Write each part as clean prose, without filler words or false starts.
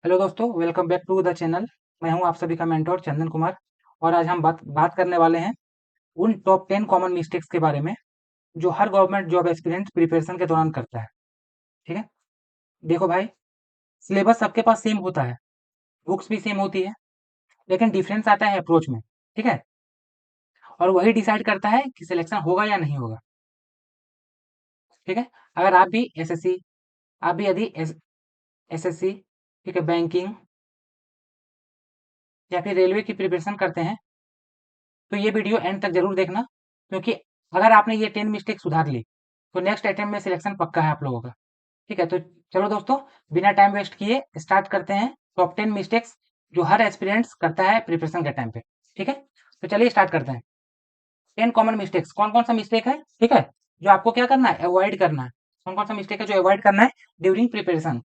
Hello दोस्तों, welcome back to the channel. मैं हूं आप सभी का मेंटोर चंदन कुमार। और आज हम बात करने वाले हैं उन टॉप 10 कॉमन मिस्टेक्स के बारे में जो हर गवर्नमेंट जॉब एस्पिरेंट प्रिपरेशन के दौरान करता है। ठीक है। देखो भाई, सिलेबस सबके पास सेम होता है, बुक्स भी सेम होती है, लेकिन डिफरेंस आता है अप्रोच में। ठीक है। और वही डिसाइड करता है कि सिलेक्शन होगा या नहीं होगा। ठीक है। अगर आप भी एसएससी, आप भी यदि एसएससी, ठीक है, बैंकिंग या फिर रेलवे की प्रिपरेशन करते हैं तो ये वीडियो एंड तक जरूर देखना, क्योंकि अगर आपने ये 10 मिस्टेक सुधार ली तो नेक्स्ट अटेम्प्ट में सिलेक्शन पक्का है आप लोगों का। ठीक है। तो चलो दोस्तों, बिना टाइम वेस्ट किए स्टार्ट करते हैं टॉप 10 मिस्टेक्स जो हर एस्पिरेंट्स करता है प्रिपरेशन के टाइम पे। ठीक है। तो चलिए स्टार्ट करते हैं। 10 कॉमन मिस्टेक्स, कौन कौन सा मिस्टेक है, ठीक है, जो आपको क्या करना है, अवॉइड करना है। कौन कौन सा मिस्टेक है जो अवॉइड करना है ड्यूरिंग प्रिपरेशन।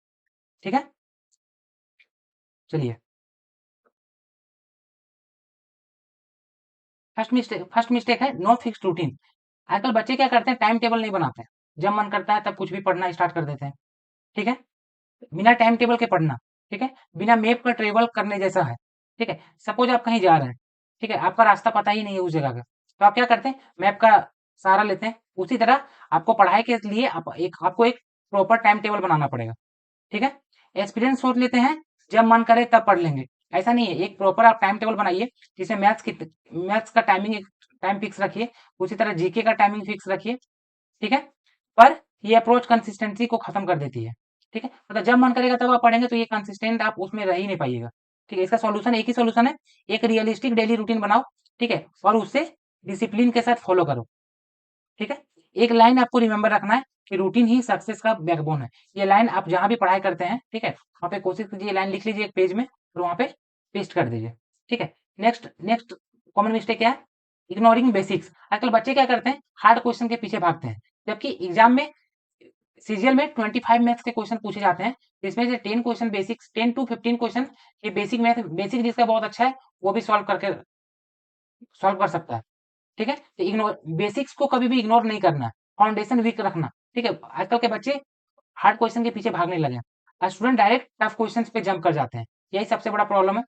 ठीक है। चलिए, फर्स्ट मिस्टेक है नो फिक्स्ड रूटीन। आजकल बच्चे क्या करते हैं, टाइम टेबल नहीं बनाते हैं। जब मन करता है तब कुछ भी पढ़ना स्टार्ट कर देते हैं। ठीक है। बिना टाइम टेबल के पढ़ना। ठीक है। बिना मैप का ट्रेवल करने जैसा है। ठीक है। सपोज आप कहीं जा रहे हैं, ठीक है, आपका रास्ता पता ही नहीं है उस जगह का, तो आप क्या करते हैं, मैप का सहारा लेते हैं। उसी तरह आपको पढ़ाई के लिए आपको एक प्रॉपर टाइम टेबल बनाना पड़ेगा। ठीक है। एक्सपीरियंस सोच लेते हैं, जब मन करे तब पढ़ लेंगे। ऐसा नहीं है, एक प्रॉपर आप टाइम टेबल बनाइए जिसमें मैथ्स का टाइम फिक्स रखिए। उसी तरह जीके का टाइमिंग फिक्स रखिए। ठीक है। पर ये अप्रोच कंसिस्टेंसी को खत्म कर देती है। ठीक है। मतलब जब मन करेगा तब आप पढ़ेंगे तो ये कंसिस्टेंट आप उसमें रह ही नहीं पाइएगा। ठीक है। इसका सॉल्यूशन एक ही सॉल्यूशन है, एक रियलिस्टिक डेली रूटीन बनाओ। ठीक है। और उससे डिसिप्लिन के साथ फॉलो करो। ठीक है। एक लाइन आपको रिमेंबर रखना है कि रूटीन ही सक्सेस का बैकबोन है। ये लाइन आप जहां भी पढ़ाई करते हैं, ठीक है, वहां पे कोशिश कीजिए, ये लाइन लिख लीजिए एक पेज में और वहां पे पेस्ट कर दीजिए। ठीक है। नेक्स्ट नेक्स्ट कॉमन मिस्टेक क्या है, इग्नोरिंग बेसिक्स। आजकल बच्चे क्या करते हैं, हार्ड क्वेश्चन के पीछे भागते हैं, जबकि एग्जाम में सीजीएल में 25 मैथ्स के क्वेश्चन पूछे जाते हैं, जिसमें से 10 क्वेश्चन बेसिक्स, 10 टू 15 क्वेश्चन ये बेसिक मैथ, बेसिक जिसका बहुत अच्छा है वो भी सॉल्व कर सकता है। ठीक है। तो इग्नोर बेसिक्स को कभी भी इग्नोर नहीं करना है, फाउंडेशन वीक रखना। ठीक है। आजकल के बच्चे हार्ड क्वेश्चन के पीछे भागने लगे हैं, स्टूडेंट डायरेक्ट टफ क्वेश्चन पे जंप कर जाते हैं। यही सबसे बड़ा प्रॉब्लम है,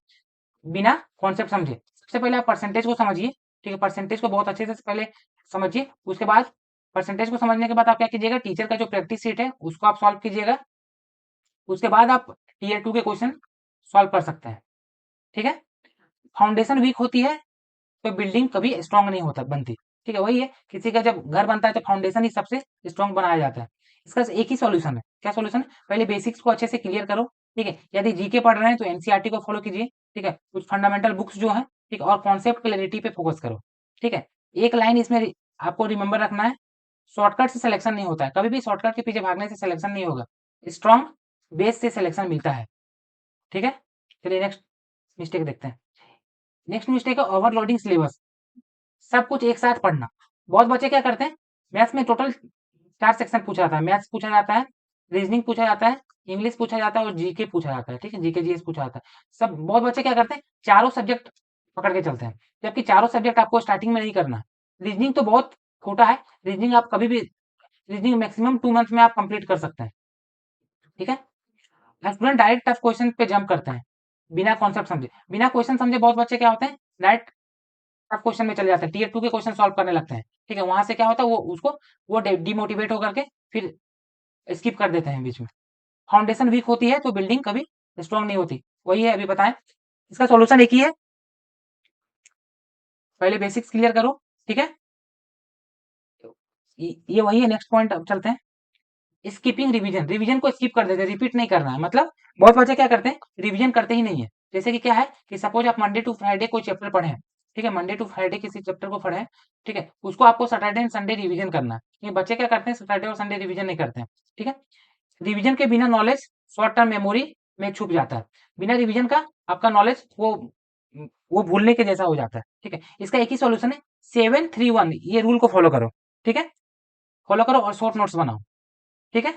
बिना कॉन्सेप्ट समझे। सबसे पहले आप परसेंटेज को समझिए। ठीक है। परसेंटेज को बहुत अच्छे से पहले समझिए। उसके बाद परसेंटेज को समझने के बाद आप क्या कीजिएगा, टीचर का जो प्रैक्टिस सीट है उसको आप सॉल्व कीजिएगा। उसके बाद आप टीयर 2 के क्वेश्चन सॉल्व कर सकते हैं। ठीक है। फाउंडेशन वीक होती है तो बिल्डिंग कभी स्ट्रांग नहीं होता बनती। ठीक है। वही है, किसी का जब घर बनता है तो फाउंडेशन ही सबसे स्ट्रांग बनाया जाता है। इसका एक ही सॉल्यूशन है। क्या सॉल्यूशन है, पहले बेसिक्स को अच्छे से क्लियर करो। ठीक है। यदि जीके पढ़ रहे हैं तो एनसीईआरटी को फॉलो कीजिए। ठीक है। कुछ फंडामेंटल बुक्स जो है, ठीक है, और कॉन्सेप्ट क्लैरिटी पे फोकस करो। ठीक है। एक लाइन इसमें आपको रिमेंबर रखना है, शॉर्टकट से सिलेक्शन नहीं होता है, कभी भी शॉर्टकट के पीछे भागने से सिलेक्शन नहीं होगा, स्ट्रांग बेस से सिलेक्शन मिलता है। ठीक है। चलिए नेक्स्ट मिस्टेक देखते हैं। नेक्स्ट मिस्टेक है ओवरलोडिंग सिलेबस, सब कुछ एक साथ पढ़ना। बहुत बच्चे क्या करते हैं, मैथ्स में टोटल 4 सेक्शन पूछा जाता है, मैथ्स पूछा जाता है, रीजनिंग पूछा जाता है, इंग्लिश पूछा जाता है और जीके पूछा जाता है। ठीक है। जीके जीएस पूछा जाता है। सब बहुत बच्चे क्या करते हैं, चारों सब्जेक्ट पकड़ के चलते हैं, जबकि चारों सब्जेक्ट आपको स्टार्टिंग में नहीं करना है। रीजनिंग तो बहुत छोटा है, रीजनिंग आप कभी भी, रीजनिंग मैक्सिमम 2 मंथ में आप कंप्लीट कर सकते हैं। ठीक है। स्टूडेंट डायरेक्ट टफ क्वेश्चन पे जंप करते हैं, बिना कॉन्सेप्ट समझे, बिना क्वेश्चन समझे। बहुत बच्चे क्या होते हैं, डायरेक्ट टफ क्वेश्चन में चले जाते हैं, टीयर 2 के क्वेश्चन सॉल्व करने लगते हैं। ठीक है। वहां से क्या होता है, वो डिमोटिवेट होकर के फिर स्किप कर देते हैं बीच में। फाउंडेशन वीक होती है तो बिल्डिंग कभी स्ट्रांग नहीं होती। वही है, अभी बताएं। इसका सॉल्यूशन एक ही है, पहले बेसिक्स क्लियर करो। ठीक है। ये वही है। नेक्स्ट पॉइंट अब चलते हैं, स्किपिंग रिवीजन। रिवीजन को स्किप कर देते हैं, रिपीट नहीं करना है। मतलब बहुत बच्चे क्या करते हैं, रिवीजन करते ही नहीं है। जैसे कि क्या है कि सपोज आप मंडे टू फ्राइडे कोई चैप्टर पढ़े हैं, ठीक है, मंडे टू फ्राइडे किसी चैप्टर को पढ़े हैं, ठीक है, उसको आपको सैटरडे एंड संडे रिवीजन करना है। ये बच्चे क्या करते हैं, सैटरडे और संडे रिवीजन नहीं करते हैं। ठीक है। रिवीजन के बिना नॉलेज शॉर्ट टर्म मेमोरी में छुप जाता है। बिना रिवीजन का आपका नॉलेज वो भूलने के जैसा हो जाता है। ठीक है। इसका एक ही सॉल्यूशन है, 7-3-1, ये रूल को फॉलो करो। ठीक है। फॉलो करो और शॉर्ट नोट्स बनाओ। ठीक है।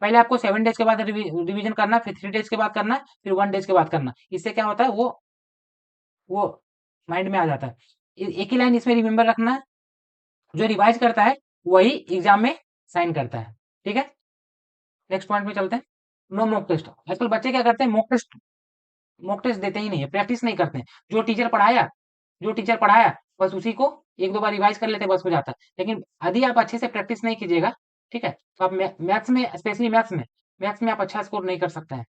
पहले आपको 7 डेज के बाद रिवीजन करना, फिर 3 डेज के बाद करना, फिर 1 डेज के बाद करना। इससे क्या होता है, वो माइंड में आ जाता है। एक ही लाइन इसमें रिमेंबर रखना है, जो रिवाइज करता है वही एग्जाम में साइन करता है। ठीक है। नेक्स्ट पॉइंट पे चलते हैं। No mock test. आजकल बच्चे क्या करते हैं, मॉक टेस्ट देते ही नहीं है, प्रैक्टिस नहीं करते हैं। जो टीचर पढ़ाया बस उसी को एक दो बार रिवाइज कर लेते, बस हो जाता है। लेकिन यदि आप अच्छे से प्रैक्टिस नहीं कीजिएगा, ठीक है, तो आप मैथ्स में, स्पेशली मैथ्स में आप अच्छा स्कोर नहीं कर सकते हैं।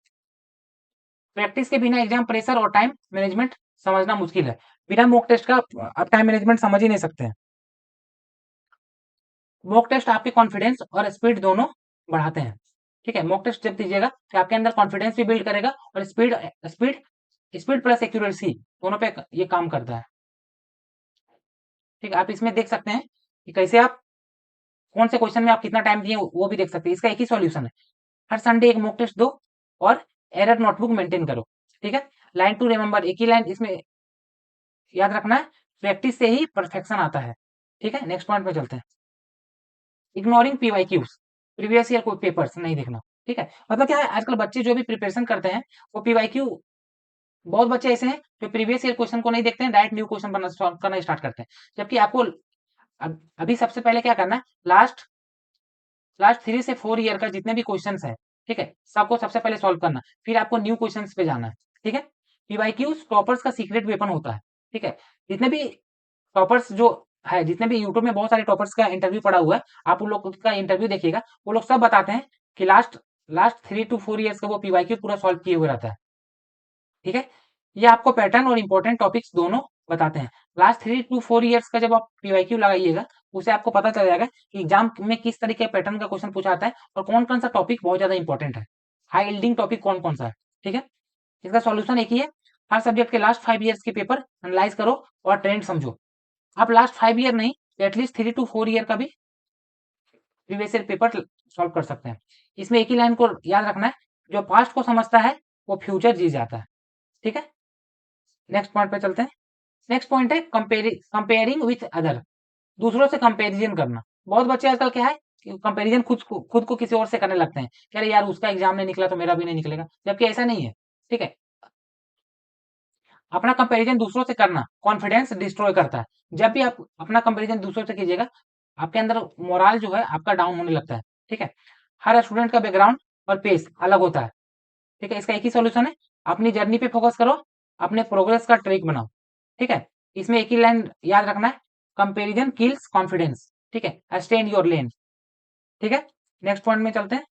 प्रैक्टिस के बिना एग्जाम प्रेशर और टाइम मैनेजमेंट समझना मुश्किल है। बिना मॉक टेस्ट का आप टाइम मैनेजमेंट समझ ही नहीं सकते हैं। मॉक टेस्ट आपके कॉन्फिडेंस और स्पीड दोनों बढ़ाते हैं। ठीक है, मॉक टेस्ट जब दीजिएगा तो आपके अंदर कॉन्फिडेंस भी बिल्ड करेगा, और स्पीड स्पीड प्लस एक्यूरेसी दोनों पे ये काम करता है। ठीक है, आप इसमें देख सकते हैं कि कैसे आप कौन से क्वेश्चन में आप कितना टाइम दिए वो भी देख सकते हैं। इसका एक ही सॉल्यूशन है, हर संडे एक मॉक टेस्ट दो और एरर नोटबुक मेंटेन करो। ठीक है, लाइन टू रिमेंबर, एक ही लाइन इसमें याद रखना है, प्रैक्टिस से ही परफेक्शन आता है। ठीक है, नेक्स्ट पॉइंट पे चलते हैं। इग्नोरिंग पीवाईक्यूज, प्रीवियस ईयर कोई पेपर्स नहीं देखना। ठीक है, मतलब क्या है, आजकल बच्चे जो भी प्रिपरेशन करते हैं वो पीवाईक्यू, बहुत बच्चे ऐसे हैं जो प्रीवियस ईयर क्वेश्चन को नहीं देखते हैं, डायरेक्ट न्यू क्वेश्चन बनना सॉल्व करना स्टार्ट करते हैं। जबकि आपको अभी सबसे पहले क्या करना है, लास्ट 3 से 4 ईयर का जितने भी क्वेश्चन है, ठीक है, सबको सबसे पहले सॉल्व करना, फिर आपको न्यू क्वेश्चन पे जाना है। ठीक है, पीवाईक्यूज टॉपर्स का सीक्रेट वेपन होता है। ठीक है, जितने भी टॉपर्स जो है, जितने भी यूट्यूब में बहुत सारे टॉपर्स का इंटरव्यू पड़ा हुआ है, आप उन लोग का इंटरव्यू देखिएगा, वो लोग सब बताते हैं कि लास्ट लास्ट 3 to 4 ईयर्स का वो पीवाईक्यू पूरा सॉल्व किए हुए रहता है। ठीक है, ये आपको पैटर्न और इंपॉर्टेंट टॉपिक्स दोनों बताते हैं। लास्ट 3 to 4 ईयर्स का जब आप पीवाईक्यू लगाइएगा, उससे आपको पता चल जाएगा कि एग्जाम में किस तरीके के पैटर्न का क्वेश्चन पूछा आता है और कौन कौन सा टॉपिक बहुत ज्यादा इंपॉर्टेंट है, हाई यील्डिंग टॉपिक कौन कौन सा है। ठीक है, इसका सॉल्यूशन एक ही है, हर सब्जेक्ट के लास्ट 5 ईयर्स के पेपर एनालाइज करो और ट्रेंड समझो। आप लास्ट 5 ईयर नहीं, एटलीस्ट 3 to 4 ईयर का भी प्रीवियस ईयर पेपर सॉल्व कर सकते हैं। इसमें एक ही लाइन को याद रखना है, जो पास्ट को समझता है वो फ्यूचर जी जाता है। ठीक है, नेक्स्ट पॉइंट पे चलते हैं। नेक्स्ट पॉइंट है कंपेयरिंग विथ अदर, दूसरों से कंपेरिजन करना। बहुत बच्चे आजकल क्या है, कंपेरिजन खुद को किसी और से करने लगते हैं, कह रहे यार उसका एग्जाम नहीं निकला तो मेरा भी नहीं निकलेगा, जबकि ऐसा नहीं है। ठीक है, अपना कंपैरिजन दूसरों से करना कॉन्फिडेंस डिस्ट्रॉय करता है। जब भी आप अपना कंपैरिजन दूसरों से कीजिएगा, आपके अंदर मोरल जो है आपका डाउन होने लगता है। ठीक है, हर स्टूडेंट का बैकग्राउंड और पेस अलग होता है। ठीक है, इसका एक ही सॉल्यूशन है, अपनी जर्नी पे फोकस करो, अपने प्रोग्रेस का ट्रैक बनाओ। ठीक है, इसमें एक ही लाइन याद रखना है, कंपेरिजन किल्स कॉन्फिडेंस। ठीक है, स्टे इन योर लेन। ठीक है, नेक्स्ट पॉइंट में चलते हैं।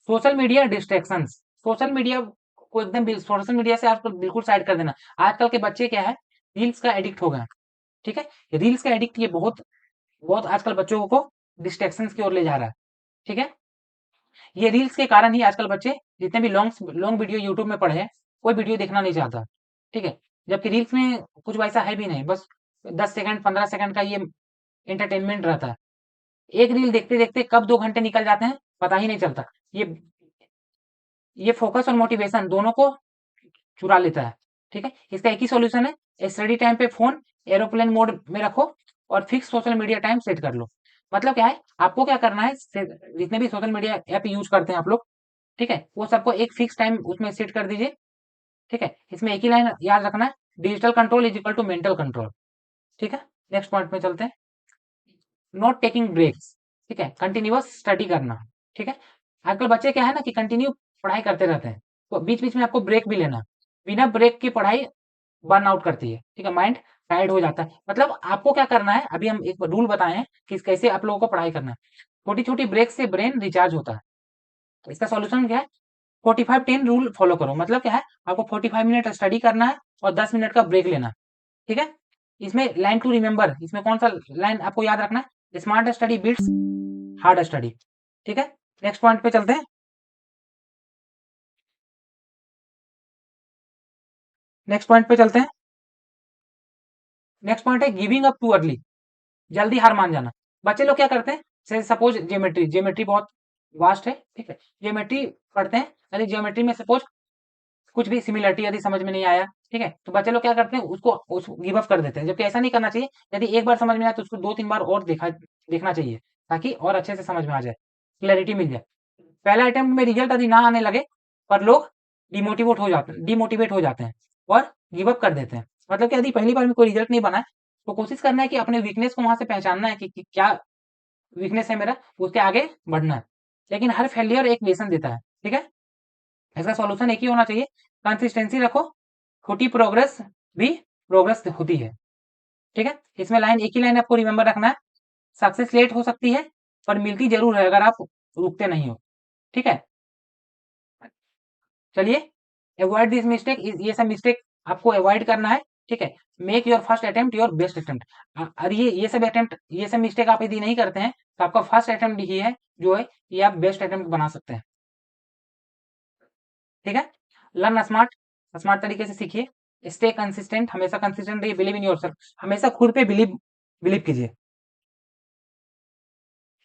Social media distractions, social media से आपको बिल्कुल साइड कर देना। आजकल के बच्चे क्या है, रील्स का एडिक्ट हो गए। ठीक है, रील्स का एडिक्ट ये बहुत बहुत आजकल बच्चों को डिस्ट्रैक्शन की ओर ले जा रहा है। ठीक है, ये रील्स के कारण ही आजकल बच्चे जितने भी लॉन्ग लॉन्ग वीडियो यूट्यूब में पढ़े हैं, कोई वीडियो देखना नहीं चाहता। ठीक है, जबकि रील्स में कुछ वैसा है भी नहीं, बस 10 सेकंड 15 सेकंड का ये एंटरटेनमेंट रहता है। एक रील देखते देखते कब 2 घंटे निकल जाते हैं पता ही नहीं चलता। ये फोकस और मोटिवेशन दोनों को चुरा लेता है। ठीक है, इसका एक ही सॉल्यूशन है, स्टडी टाइम पे फोन एरोप्लेन मोड में रखो और fix social media time set कर लो। मतलब क्या है, आपको क्या करना है, जितने भी सोशल मीडिया ऐप यूज करते हैं आप लोग, ठीक है, वो सबको एक फिक्स टाइम उसमें सेट कर दीजिए। ठीक है, इसमें एक ही लाइन याद रखना है, digital control is equal to mental control. ठीक है, नेक्स्ट पॉइंट में चलते हैं। नॉट टेकिंग ब्रेक्स, ठीक है, कंटिन्यूअस स्टडी करना। ठीक है, आजकल बच्चे क्या है ना कि कंटिन्यू पढ़ाई करते रहते हैं, तो बीच बीच में आपको ब्रेक भी लेना। बिना ब्रेक की पढ़ाई बर्न आउट करती है। ठीक है, माइंड टायर्ड हो जाता है। मतलब आपको क्या करना है, अभी हम एक रूल बताए हैं कि कैसे आप लोगों को पढ़ाई करना है। छोटी छोटी ब्रेक से ब्रेन रिचार्ज होता है। तो इसका सॉल्यूशन क्या है, 45-10 रूल फॉलो करो। मतलब क्या है, आपको 45 मिनट स्टडी करना है और 10 मिनट का ब्रेक लेना है। ठीक है, इसमें लाइन टू रिमेंबर, इसमें कौन सा लाइन आपको याद रखना है, smart study beats hard study. ठीक है, नेक्स्ट पॉइंट पे चलते हैं। नेक्स्ट पॉइंट पे चलते हैं। नेक्स्ट पॉइंट है गिविंग अप टू अर्ली, जल्दी हार मान जाना। बच्चे लोग क्या करते हैं, से सपोज ज्योमेट्री बहुत वास्ट है। ठीक है, ज्योमेट्री पढ़ते हैं, यदि ज्योमेट्री में सपोज कुछ भी सिमिलरिटी यदि समझ में नहीं आया, ठीक है, तो बच्चे लोग क्या करते हैं, उसको गिव अप कर देते हैं। जबकि ऐसा नहीं करना चाहिए, यदि एक बार समझ में आया तो उसको 2-3 बार और देखना चाहिए, ताकि और अच्छे से समझ में आ जाए, क्लैरिटी मिल जाए। पहला अटेम्प्ट में रिजल्ट यदि ना आने लगे पर लोग डिमोटिवेट हो जाते हैं और गिव अप कर देते हैं। मतलब कि यदि पहली बार में कोई रिजल्ट नहीं बना है, तो कोशिश करना है कि अपने वीकनेस को वहां से पहचानना है कि क्या वीकनेस है मेरा, उसके आगे बढ़ना है। लेकिन हर फेलियर एक लेसन देता है। ठीक है, इसका सॉल्यूशन एक ही होना चाहिए, कंसिस्टेंसी रखो, छोटी प्रोग्रेस भी प्रोग्रेस होती है। ठीक है, इसमें लाइन एक ही लाइन आपको रिमेंबर रखना है, सक्सेस लेट हो सकती है पर मिलती जरूर है अगर आप रुकते नहीं हो। ठीक है, चलिए, अवॉइड दिस मिस्टेक, ये सब मिस्टेक आपको अवॉइड करना है। ठीक है, make your first attempt your best attempt. और ये सब अटेम्प्ट, ये सब मिस्टेक आप यदि नहीं करते हैं तो आपका फर्स्ट अटेम्प्ट ही है जो है ये आप बेस्ट अटेम्प्ट बना सकते हैं। ठीक है, लर्न स्मार्ट, स्मार्ट तरीके से सीखिए, स्टे कंसिस्टेंट, हमेशा कंसिस्टेंट रहिए, बिलीव इन योरसेल्फ, हमेशा खुद पे बिलीव बिलीव कीजिए।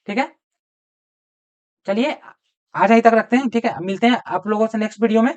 ठीक है, चलिए आज यहीं तक रखते हैं। ठीक है, मिलते हैं आप लोगों से नेक्स्ट वीडियो में।